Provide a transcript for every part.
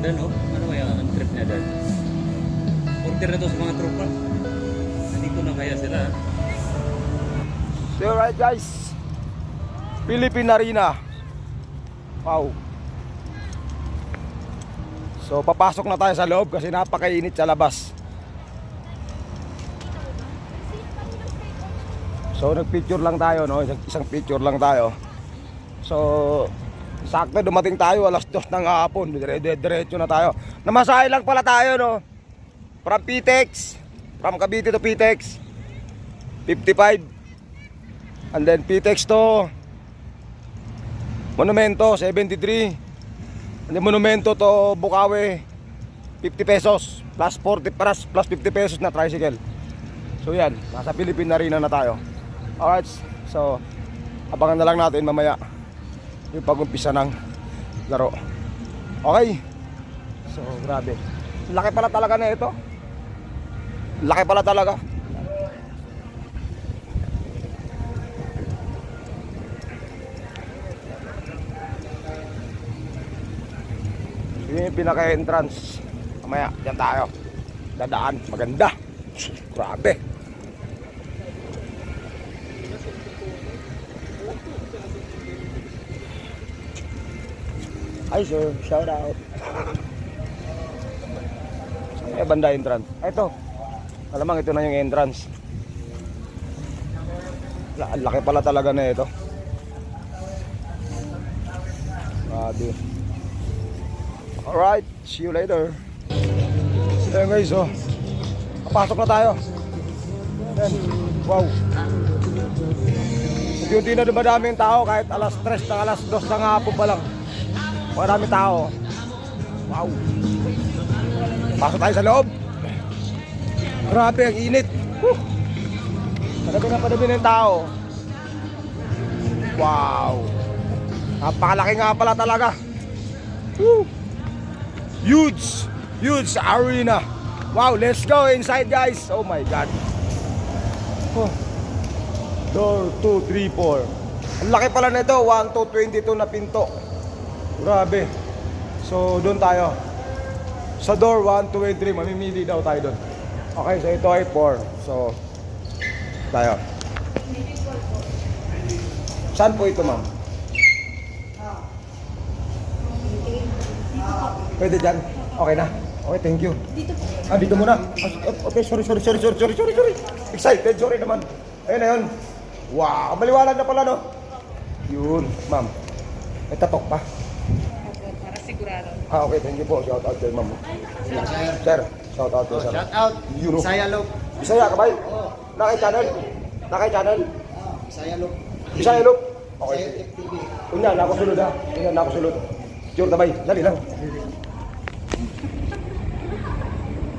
ganda no? Ano kaya ang trip niya dyan? Order na to sa mga tropa. Nandito na kaya sila. So alright guys, Philippine Arena. Wow. So papasok na tayo sa loob kasi napakainit sa labas. So nagpicture lang tayo, no? Isang picture lang tayo. So sakto dumating tayo alas 2 ng hapon. Diretso na tayo. Namasahe lang pala tayo, no? From Pitex, from Cavite to Pitex 55. And then Pitex to Monumento 73. And then Monumento to Bukawi 50 pesos plus 40 plus 50 pesos na tricycle. So yan, nasa Philippine Arena na tayo. Alright, so abangan na lang natin mamaya yung pag-umpisa ng laro. Okay. So grabe, laki pala talaga na ito. Laki pala talaga. Yun yung pinaka-entrance. Mamaya, dyan tayo. Dadaan, maganda. Grabe. Hi sir, shout out. Saan yung banda entrance? Ito. Alamang ito na yung entrance. Laki pala talaga na ito. Grabe. Alright, see you later. So yun guys, oh, papasok na tayo. Yan. Wow. Unti-unti na dumadami yung tao kahit alas 3 na alas 2 ng hapon pa lang. Marami tao. Wow. Pasok tayo sa loob. Grabe, ang init. Padami na yung tao. Wow. Napakalaki nga pala talaga. Woo. Huge arena. Wow, let's go inside guys. Oh my god. Oh. Door 2, 3, 4. Ang laki pala nito. 1, 2, 22 na pinto. Grabe. So doon tayo. Sa door 1, 2, and 3. Mamimili daw tayo doon. Okay, so ito ay 4. So tayo. Saan po ito ma'am? Pwede dyan? Okay na? Okay, thank you. Dito po. Dito muna. Okay, sorry. Excited, sorry naman. Ayun na yun. Wow, maliwanag na pala, no? Yun, ma'am. May tatok pa. Okay, para sigurado. Okay, thank you po. Shout out to ma'am. Sir, shout out to sir. Shout out. Euro. Bisaya Loop. Bisaya ka ba? Naka-channel? Naka-channel? Bisaya Loop. Bisaya Loop? Okay. Unya, nakusulod ha. Unya, nakusulod. Sure, tabay. Dali lang.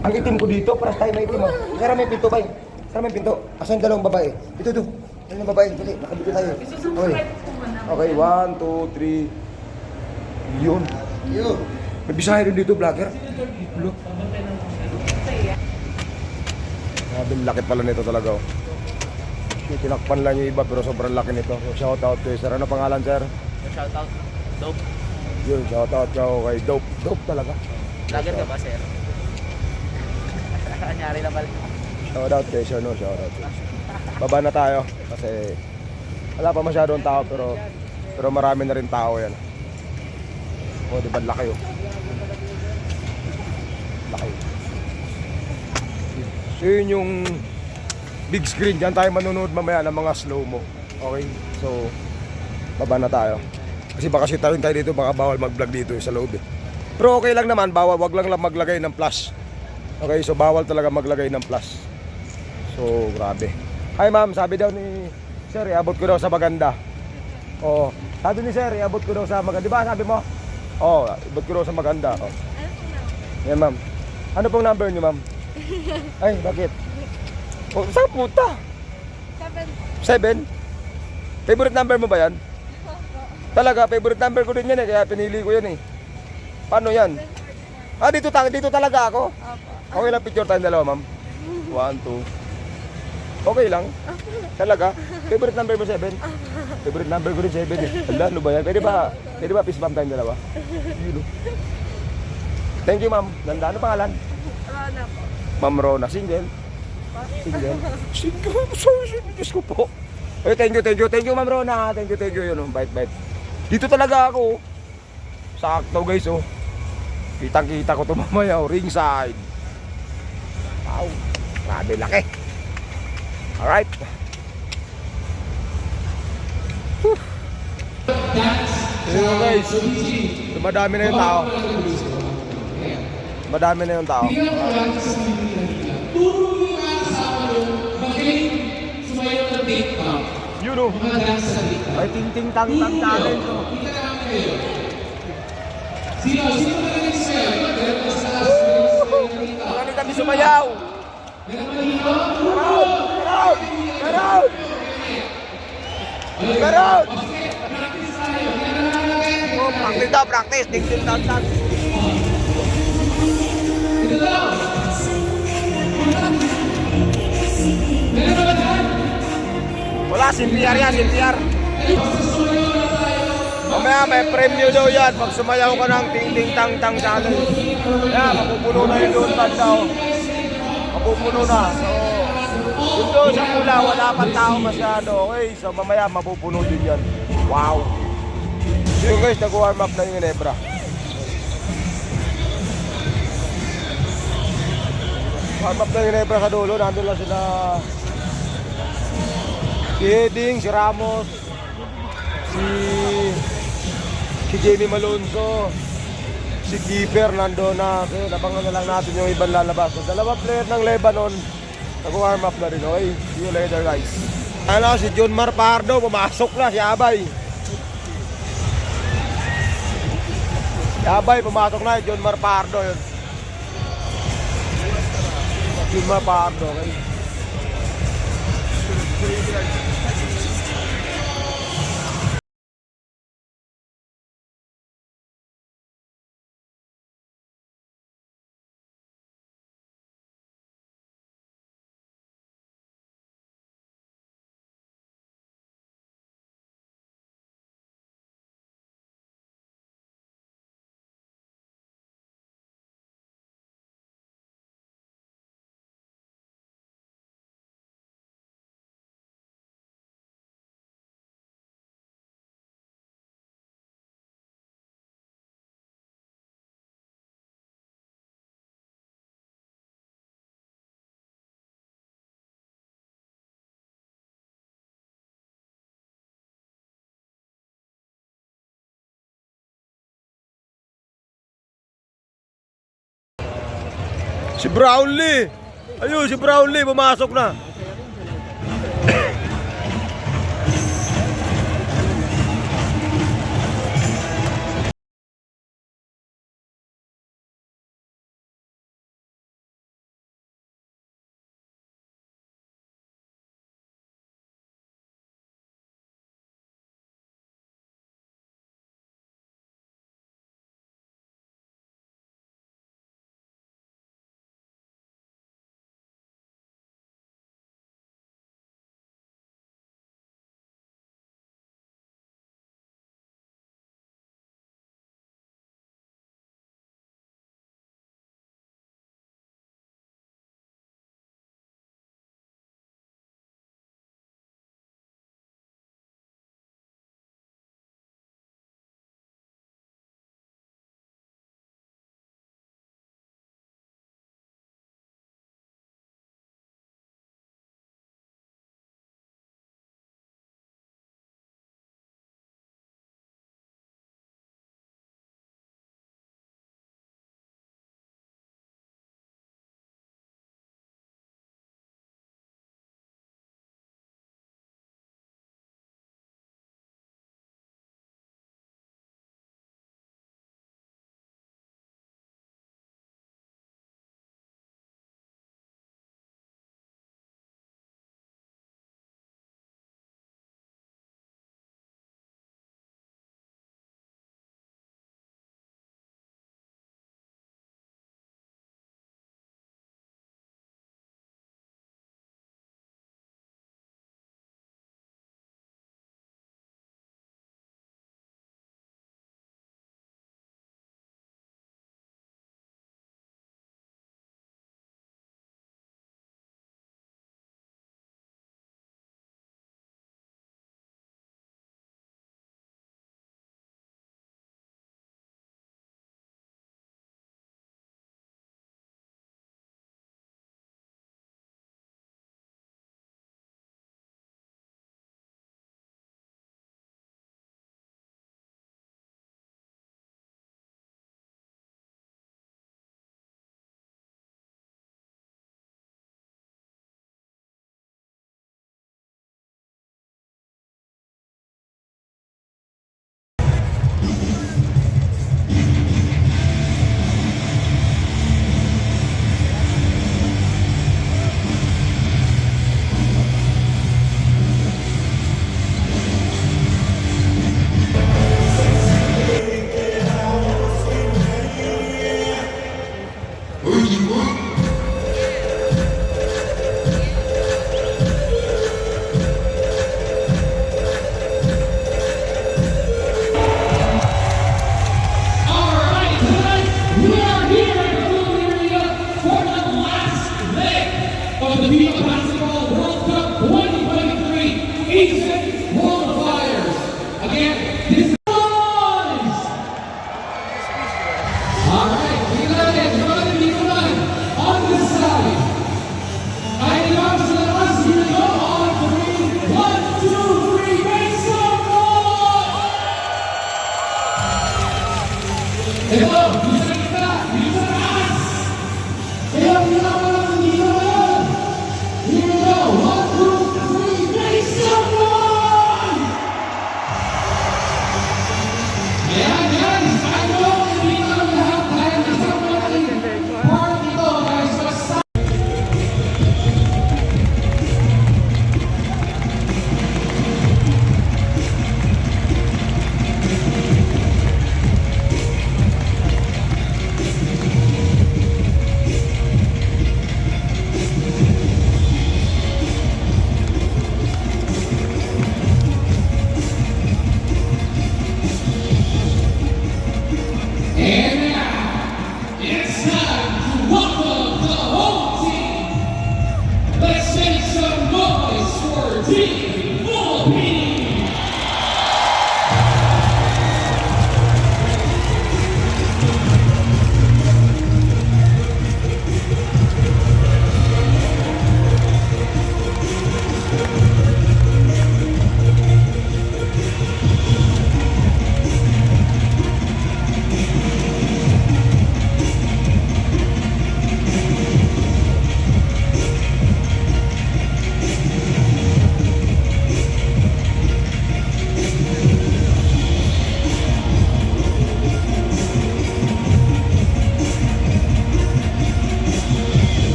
Ang itim ko dito, para tayo may itim. Sara may pinto ba? Sara may pinto. Asan yung dalawang babae? Ito. Ayun yung babae. Dali, nakabito tayo. Okay. Okay, 1, 2, 3. Yun. May Bisaya rin dito, vlogger. Look. Grabe, laki pala nito talaga. Oh. Tinakpan lang yung iba pero sobrang laki nito. So, shout out to sir. Ano pangalan sir? Shout out. Dope. Yun, shout out kay Dope. Dope talaga. Lager ka ba, sir? Kanyari na pala. Shout out kay sir, no? Shout out. Baba na tayo kasi wala pa masyadong tao pero marami na rin tao yan. O, di ba laki oh. Laki. So yun yung big screen. Diyan tayo manunood mamaya ng mga slow-mo. Okay? So, baba na tayo. Kasi baka sitarin tayo dito, baka bawal mag-vlog dito sa loob eh. Pero okay lang naman, wag lang maglagay ng flash. Okay, so bawal talaga maglagay ng flash. So, grabe. Hi ma'am, sabi daw ni sir, iabot ko daw sa maganda. Oo. Sabi ni sir, iabot ko daw sa maganda. Di ba sabi mo? Oo, iabot ko daw sa maganda. Oh. Yan ma'am. Ano pong number niyo ma'am? Ay, bakit? Oh, saan puta? 7? Favorite number mo ba yan? Talaga, favorite number ko din yan eh, kaya pinili ko yan eh. Paano yan? Dito talaga ako? Okay lang picture tayong dalawa, ma'am? 1, 2. Okay lang? Talaga? Favorite number mo 7? Favorite number ko rin 7 eh. Ala, ano ba yan? Pwede ba fist bump tayong dalawa? Thank you, ma'am. Ganda. Ano pangalan? Rona po. Ma'am Rona. Single? Single? Single? Sorry, Diyos ko po. Eh, thank you, Ma'am Rona. Thank you, yun, oh. Bite. Dito talaga ako. Sakto, guys, oh. Kitang-kita ko ito mamaya, oh. Ringside. Wow. Grabe, laki. Alright. Ayun, guys. Madami na yung tao. Madami na yung tao. Yun, oh. May ting-ting-tang-tang challenge, oh. Marami kami sumayaw. Meron! Oh, practice. Ting-ting-tang-tang. Wala, CPR yan, CPR. Mamaya may premyo daw yan pag sumayaw ka ng ting-ting-tang-tang challenge. Yan, mapupuno na yung doon daw. Mapupuno na. So, yun doon sa pula, wala pang tao masyado. Okay, so mamaya mapupuno din yan. Wow. Yun guys, nag-warm up na yung Ginebra. Warm up na yung Ginebra sa dulo. Nandun lang sila si Heding, si Ramos, si Jamie Malonzo, si Kiefer nandun na. Okay, nabangan na lang natin yung ibang lalabas. So, dalawang player ng Lebanon nag-warm up na rin. Okay, see you later guys. Ano, si John Mar Pardo, pumasok na, si Abay. Si Abay, pumasok na, John Mar Pardo yun. John Mar Pardo, okay. Si Brownlee. Ayun, si Brownlee pumasok na.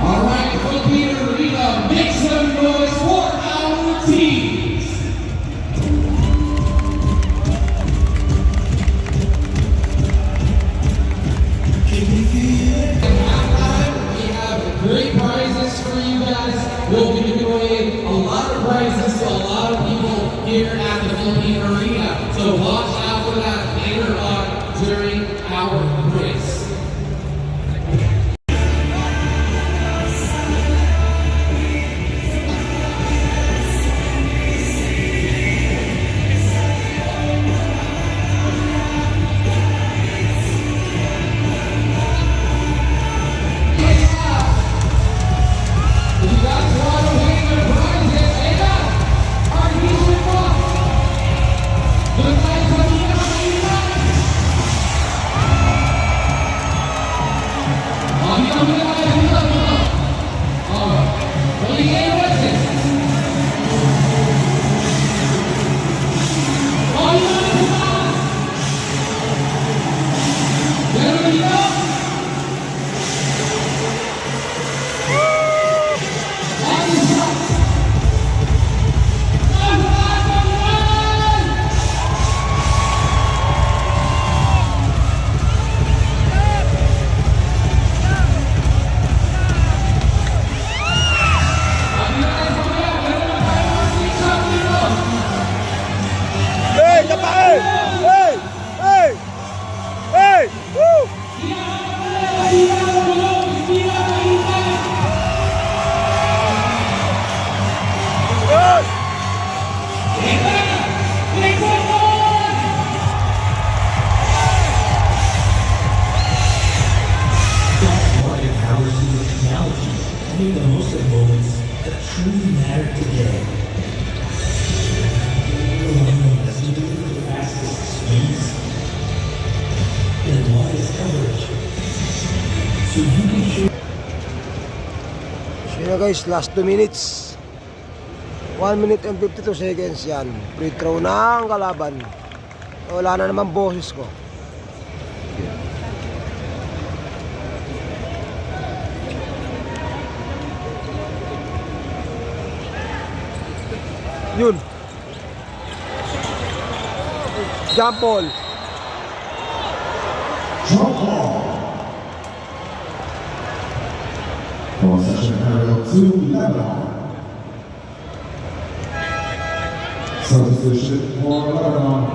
All right, Philippine Arena, make some noise for our teams. We have great prizes for you guys. We'll be giving away a lot of prizes to a lot of people here at the Philippine Arena. So watch out for that later on during our race. Hey, kapal! Hey! Hey! Hey! Woo! Yes! Powers of technology, make the most of moments that truly matter today. As we deliver the fastest speeds and widest coverage, so you can show. So yun guys, last 2 minutes. 1 minute and 52 seconds yan. Free throw ng kalaban. Wala na naman boses ko. Yun. Jump ball. Jump ball. For session parallel to Lebanon. Substitution for Lebanon.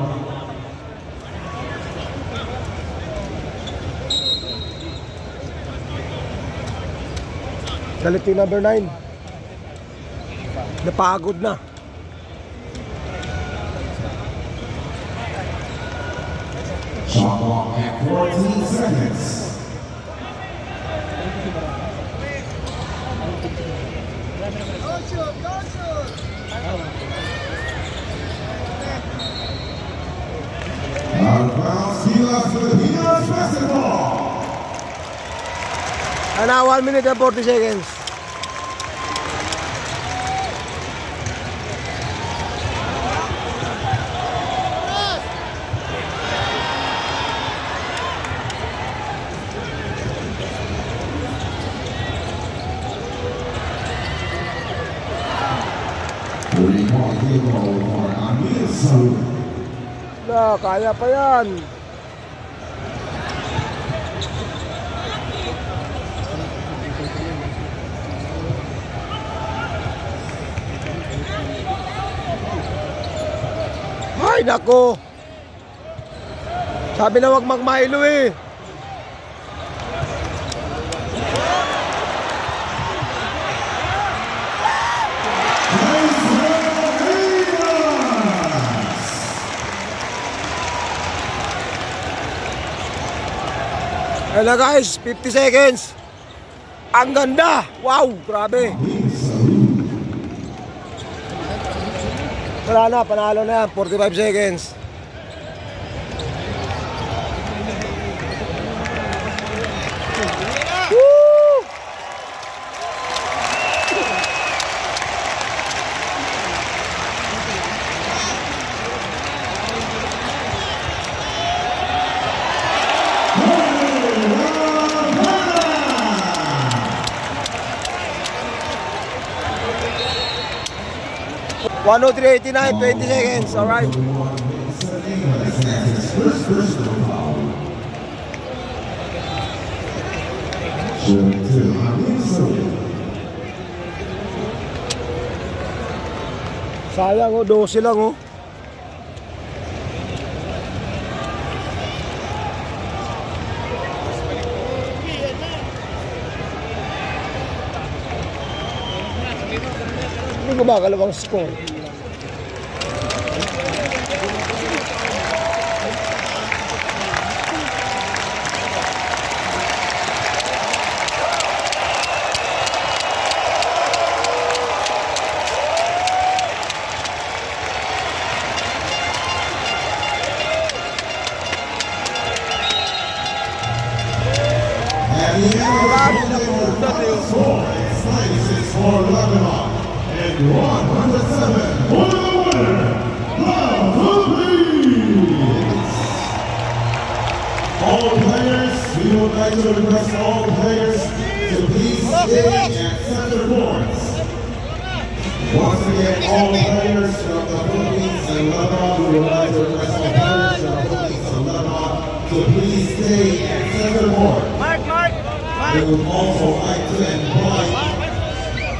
Galit yung number 9. Napagod na. Shot clock at 14 seconds. Out of bounds, Gilas Filipinas basketball. And now 1 minute and 40 seconds. Three-point field goal for Amir Saud. Na, kaya pa yan. Ay, nako. Sabi na wag magmailo eh. Ayun na guys, 50 seconds. Ang ganda! Wow, grabe. Wala na, panalo na yan. 45 seconds. Woo! One, 389, 20 seconds, alright. Sayang oh, 12 lang oh. Hindi ko ba kalawang score? At the end of the game, score is 96 for Lebanon and 107 for the winner, the Philippines. All players, we would like to request all players to please stay at center courts. Once again, all players from the Philippines and Lebanon, we would like to request all players from the Philippines and Lebanon to please stay at center court. We would also like to invite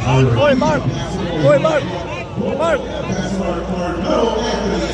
our Mark! Mark! Pastor Carmelo Anthony